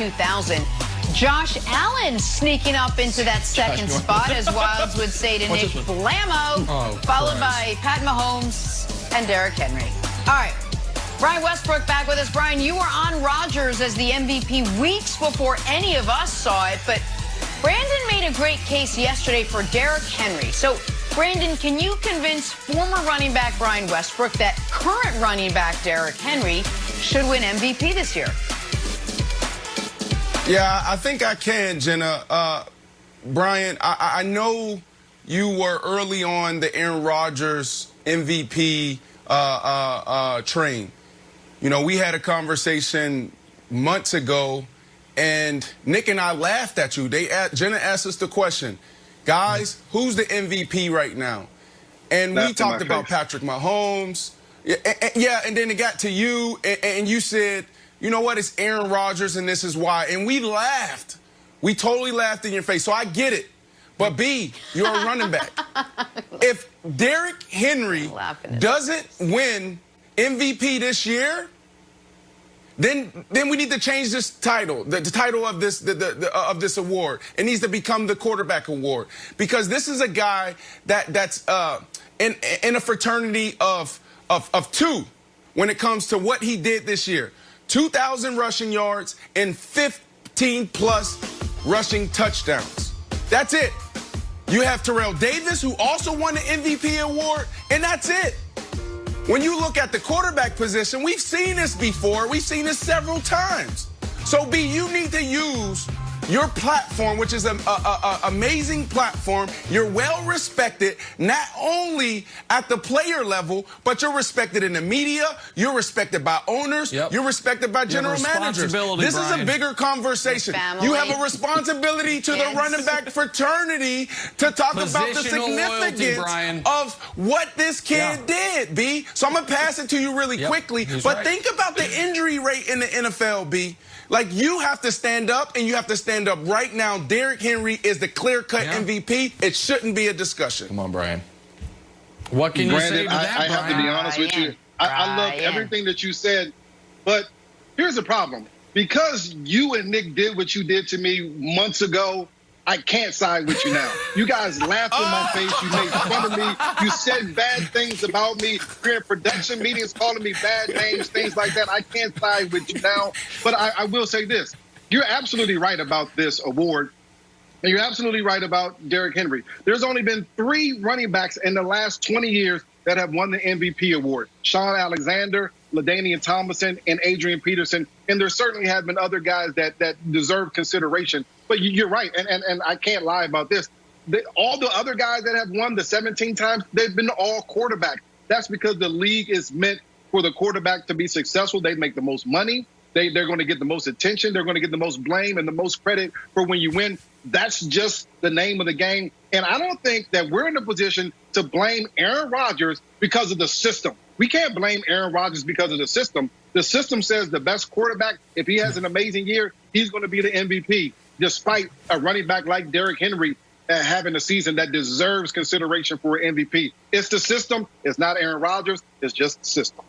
2000. Josh Allen sneaking up into that second spot, as Wilds would say to Nick Blammo, followed by Pat Mahomes and Derrick Henry. All right, Brian Westbrook back with us. Brian, you were on Rodgers as the MVP weeks before any of us saw it, but Brandon made a great case yesterday for Derrick Henry. So, Brandon, can you convince former running back Brian Westbrook that current running back Derrick Henry should win MVP this year? Yeah, I think I can, Jenna. Brian, I know you were early on the Aaron Rodgers MVP train. You know, we had a conversation months ago, and Nick and I laughed at you. Jenna asked us the question, guys, who's the MVP right now? And we talked about Patrick Mahomes. Yeah, and then it got to you, and you said, you know what, it's Aaron Rodgers, and this is why. And we laughed. We totally laughed in your face. So I get it. But, B, you're a running back. If Derrick Henry doesn't win MVP this year, then we need to change this title, the title of this of this award. It needs to become the quarterback award, because this is a guy that's in a fraternity of two when it comes to what he did this year. 2,000 rushing yards and 15+ rushing touchdowns. That's it. You have Terrell Davis, who also won the MVP award, and that's it. When you look at the quarterback position, we've seen this before. We've seen this several times. So, B, you need to use your platform, which is an amazing platform. You're well respected, not only at the player level, but you're respected in the media. You're respected by owners. You're respected by general managers. This is a bigger conversation. You have a responsibility to the running back fraternity to talk about the significance of what this kid did, B. So I'm going to pass it to you really quickly. But think about the injury rate in the NFL, B. Like, you have to stand up, and you have to stand up right now. Derrick Henry is the clear-cut MVP. It shouldn't be a discussion. Come on, Brian. What can you say to that, I have to be honest with you. I love everything that you said, but here's the problem. Because you and Nick did what you did to me months ago, I can't side with you now. You guys laughed in my face. You made fun of me. You said bad things about me. You're in production meetings calling me bad names, things like that. I can't side with you now. But I will say this. You're absolutely right about this award. And you're absolutely right about Derrick Henry. There's only been 3 running backs in the last 20 years that have won the MVP award. Sean Alexander, LaDainian Tomlinson, and Adrian Peterson. And there certainly have been other guys that deserve consideration. But you're right, and I can't lie about this. All the other guys that have won the 17 times, they've been all quarterbacks. That's because the league is meant for the quarterback to be successful. They make the most money. They're going to get the most attention. They're going to get the most blame and the most credit for when you win. That's just the name of the game. And I don't think that we're in a position to blame Aaron Rodgers because of the system. We can't blame Aaron Rodgers because of the system. The system says the best quarterback, if he has an amazing year, he's going to be the MVP, despite a running back like Derrick Henry having a season that deserves consideration for an MVP. It's the system. It's not Aaron Rodgers. It's just the system.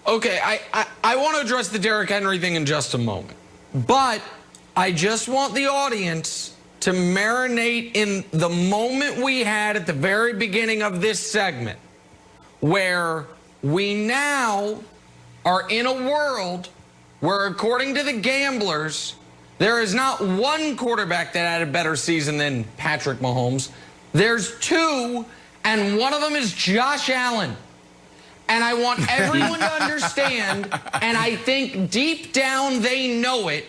Okay, I want to address the Derrick Henry thing in just a moment. But I just want the audience to marinate in the moment we had at the very beginning of this segment, where we now are in a world where, according to the gamblers, there is not one quarterback that had a better season than Patrick Mahomes. There's 2, and one of them is Josh Allen. And I want everyone to understand, and I think deep down they know it,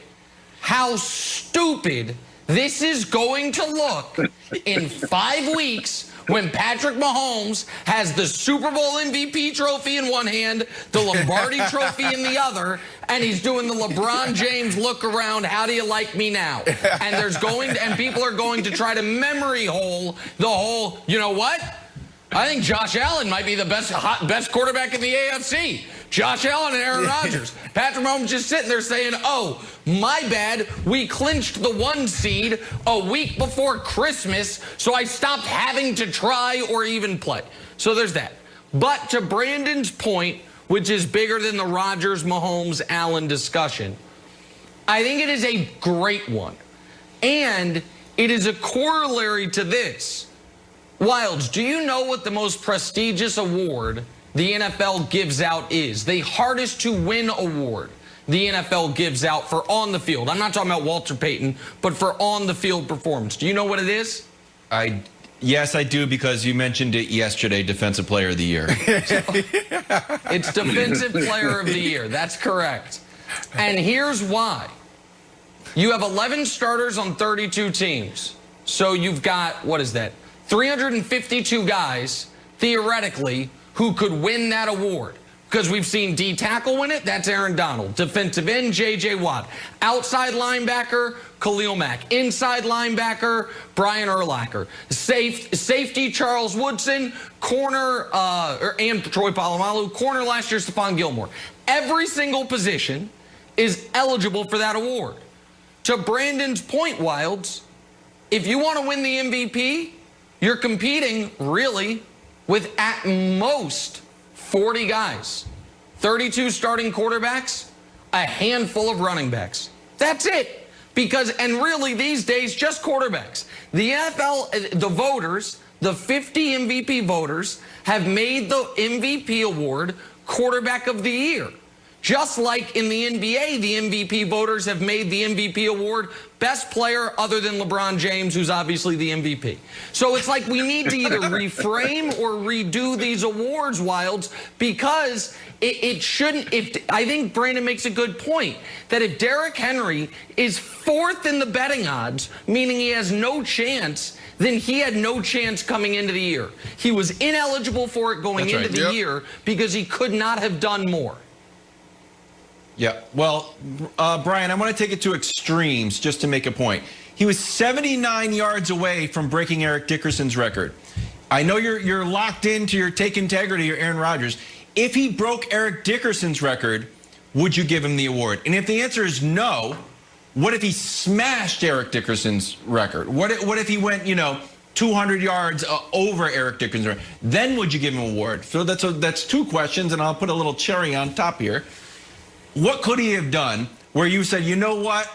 how stupid this is going to look in 5 weeks when Patrick Mahomes has the Super Bowl MVP trophy in one hand, the Lombardi trophy in the other, and he's doing the LeBron James look around, how do you like me now? And people are going to try to memory hole the whole, you know what? I think Josh Allen might be the best quarterback in the AFC. Josh Allen and Aaron Rodgers. Patrick Mahomes just sitting there saying, oh, my bad, we clinched the 1 seed a week before Christmas, so I stopped having to try or even play. So there's that. But to Brandon's point, which is bigger than the Rodgers, Mahomes, Allen discussion, I think it is a great one. And it is a corollary to this. Wilds, do you know what the most prestigious award the NFL gives out is? The hardest to win award the NFL gives out for on the field. I'm not talking about Walter Payton, but for on the field performance. Do you know what it is? Yes, I do, because you mentioned it yesterday, Defensive Player of the Year. It's Defensive Player of the Year. That's correct. And here's why. You have 11 starters on 32 teams. So you've got, what is that? 352 guys, theoretically, who could win that award. Because we've seen D tackle win it, that's Aaron Donald. Defensive end, J.J. Watt. Outside linebacker, Khalil Mack. Inside linebacker, Brian Urlacher. Safety, Charles Woodson. Corner, and Troy Polamalu. Corner last year, Stephon Gilmore. Every single position is eligible for that award. To Brandon's point, Wilds, if you want to win the MVP, you're competing, really, with at most 40 guys, 32 starting quarterbacks, a handful of running backs. That's it. Because, and really these days, just quarterbacks. The NFL, the voters, the 50 MVP voters, have made the MVP award quarterback of the year. Just like in the NBA, the MVP voters have made the MVP award best player other than LeBron James, who's obviously the MVP. So it's like we need to either reframe or redo these awards, Wilds, because it shouldn't. I think Brandon makes a good point that if Derrick Henry is 4th in the betting odds, meaning he has no chance, then he had no chance coming into the year. He was ineligible for it going into the year because he could not have done more. Yeah, well, Brian, I want to take it to extremes just to make a point. He was 79 yards away from breaking Eric Dickerson's record. I know you're locked into your take integrity or Aaron Rodgers. If he broke Eric Dickerson's record, would you give him the award? And if the answer is no, what if he smashed Eric Dickerson's record? What if he went, 200 yards over Eric Dickerson's record? Then would you give him an award? So that's 2 questions, and I'll put a little cherry on top here. What could he have done where you said, you know what,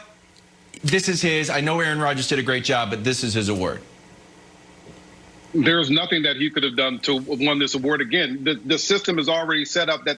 this is his, I know Aaron Rodgers did a great job, but this is his award? There's nothing that he could have done to win this award. Again, the system is already set up that